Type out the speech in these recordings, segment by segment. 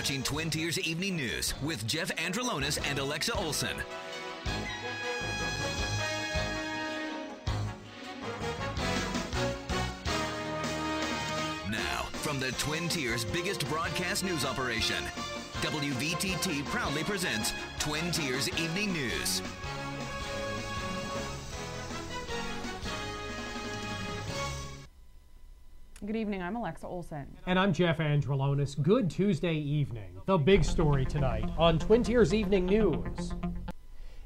watching Twin Tiers Evening News with Jeff Androlonis and Alexa Olson. Now, from the Twin Tiers' biggest broadcast news operation, WVTT proudly presents Twin Tiers Evening News. Good evening, I'm Alexa Olson. And I'm Jeff Androlonis. Good Tuesday evening. The big story tonight on Twin Tiers Evening News.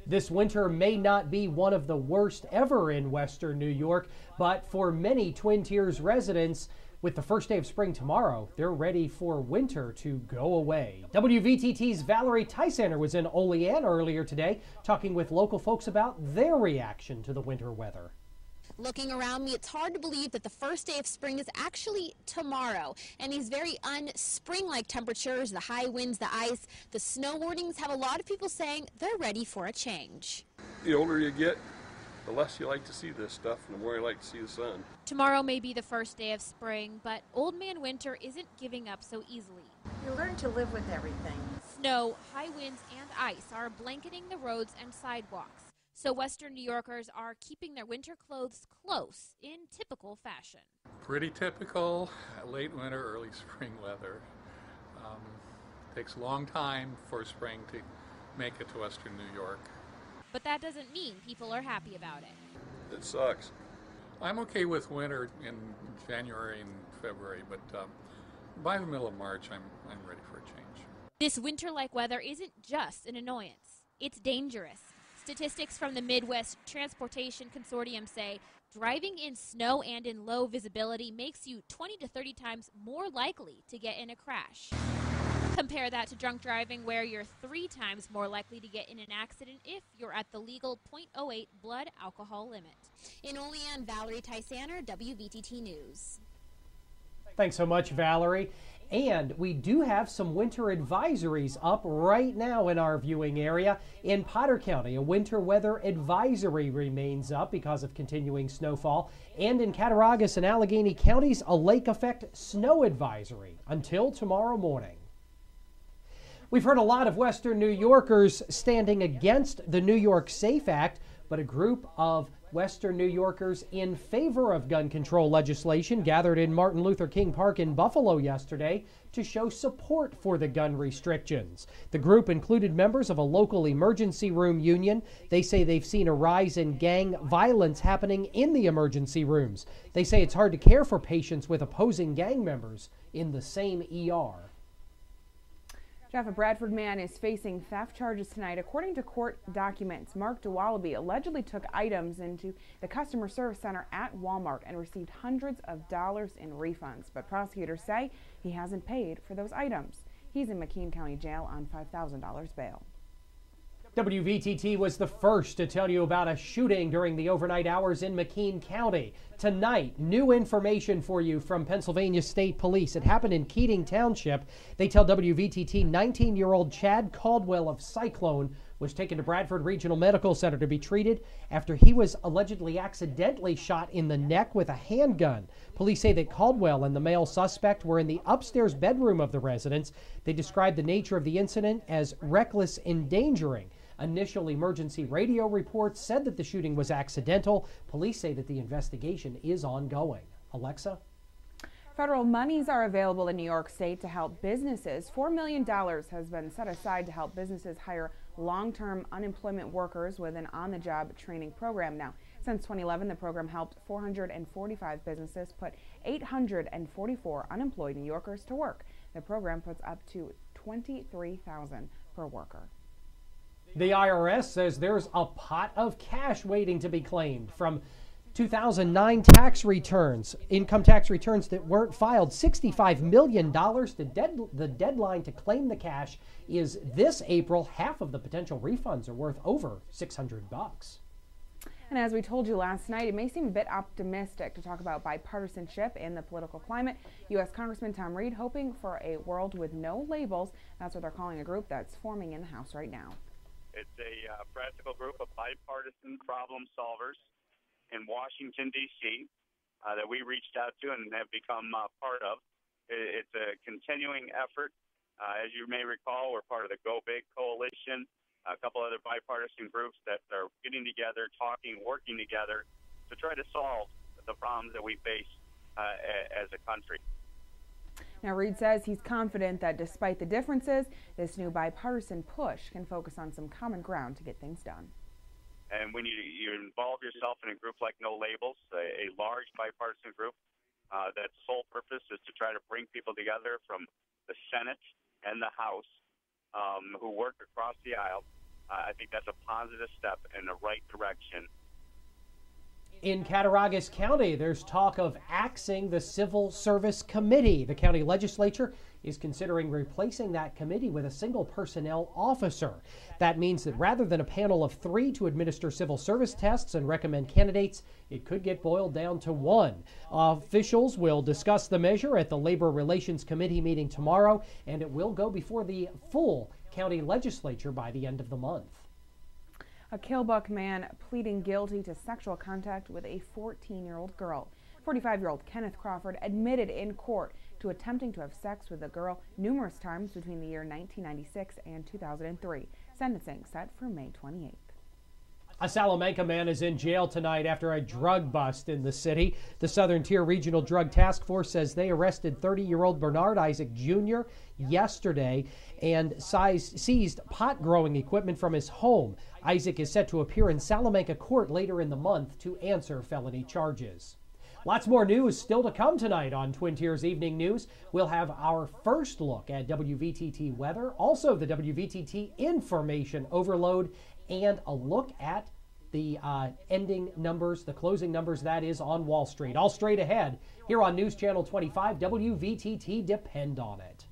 This winter may not be one of the worst ever in Western New York, but for many Twin Tiers residents, with the first day of spring tomorrow, they're ready for winter to go away. WVTT's Valerie Tysander was in Olean earlier today, talking with local folks about their reaction to the winter weather. Looking around me, it's hard to believe that the first day of spring is actually tomorrow. And these very unspring-like temperatures, the high winds, the ice, the snow warnings have a lot of people saying they're ready for a change. The older you get, the less you like to see this stuff and the more you like to see the sun. Tomorrow may be the first day of spring, but Old Man Winter isn't giving up so easily. You learn to live with everything. Snow, high winds, and ice are blanketing the roads and sidewalks. So Western New Yorkers are keeping their winter clothes close in typical fashion. Pretty typical late winter, early spring weather. Takes a long time for spring to make it to Western New York. But that doesn't mean people are happy about it. It sucks. I'm okay with winter in January and February, but by the middle of March, I'm ready for a change. This winter-like weather isn't just an annoyance. It's dangerous. Statistics from the Midwest Transportation Consortium say driving in snow and in low visibility makes you 20 to 30 times more likely to get in a crash. Compare that to drunk driving, where you're 3 times more likely to get in an accident if you're at the legal .08 blood alcohol limit. In Olean, Valerie Tysander, WVTT News. Thanks so much, Valerie. And we do have some winter advisories up right now in our viewing area. In Potter County, a winter weather advisory remains up because of continuing snowfall. And in Cattaraugus and Allegheny counties, a lake effect snow advisory until tomorrow morning. We've heard a lot of Western New Yorkers standing against the New York SAFE Act, but a group of Western New Yorkers in favor of gun control legislation gathered in Martin Luther King Park in Buffalo yesterday to show support for the gun restrictions. The group included members of a local emergency room union. They say they've seen a rise in gang violence happening in the emergency rooms. They say it's hard to care for patients with opposing gang members in the same ER. Jeff, a Bradford man is facing theft charges tonight. According to court documents, Mark DeWallaby allegedly took items into the customer service center at Walmart and received hundreds of dollars in refunds. But prosecutors say he hasn't paid for those items. He's in McKean County Jail on $5,000 bail. WVTT was the first to tell you about a shooting during the overnight hours in McKean County. Tonight, new information for you from Pennsylvania State Police. It happened in Keating Township. They tell WVTT 19-year-old Chad Caldwell of Cyclone was taken to Bradford Regional Medical Center to be treated after he was allegedly accidentally shot in the neck with a handgun. Police say that Caldwell and the male suspect were in the upstairs bedroom of the residence. They described the nature of the incident as reckless endangering. Initial emergency radio reports said that the shooting was accidental. Police say that the investigation is ongoing. Alexa? Federal monies are available in New York State to help businesses. $4 million has been set aside to help businesses hire long-term unemployment workers with an on-the-job training program. Now, since 2011, the program helped 445 businesses put 844 unemployed New Yorkers to work. The program puts up to $23,000 per worker. The IRS says there's a pot of cash waiting to be claimed from 2009 tax returns, income tax returns that weren't filed. $65 million. The deadline to claim the cash is this April. Half of the potential refunds are worth over $600. And as we told you last night, it may seem a bit optimistic to talk about bipartisanship in the political climate. U.S. Congressman Tom Reed hoping for a world with no labels. That's what they're calling a group that's forming in the House right now. It's a practical group of bipartisan problem solvers in Washington, D.C. That we reached out to and have become part of. It's a continuing effort As you may recall, we're part of the Go Big Coalition, a couple other bipartisan groups that are getting together, talking, working together to try to solve the problems that we face as a country. Now, Reed says he's confident that despite the differences, this new bipartisan push can focus on some common ground to get things done. And when you involve yourself in a group like No Labels, a large bipartisan group, that's sole purpose is to try to bring people together from the Senate and the House who work across the aisle, I think that's a positive step in the right direction. In Cattaraugus County, there's talk of axing the Civil Service Committee. The county legislature is considering replacing that committee with a single personnel officer. That means that rather than a panel of 3 to administer civil service tests and recommend candidates, it could get boiled down to 1. Officials will discuss the measure at the Labor Relations Committee meeting tomorrow, and it will go before the full county legislature by the end of the month. A Killbuck man pleading guilty to sexual contact with a 14-year-old girl. 45-year-old Kenneth Crawford admitted in court to attempting to have sex with the girl numerous times between the year 1996 and 2003. Sentencing set for May 28th. A Salamanca man is in jail tonight after a drug bust in the city. The Southern Tier Regional Drug Task Force says they arrested 30-year-old Bernard Isaac Jr. yesterday and seized pot-growing equipment from his home. Isaac is set to appear in Salamanca court later in the month to answer felony charges. Lots more news still to come tonight on Twin Tiers Evening News. We'll have our first look at WVTT weather, also the WVTT information overload, and a look at the ending numbers, the closing numbers, that is, on Wall Street. All straight ahead here on News Channel 25, WVTT. Depend on it.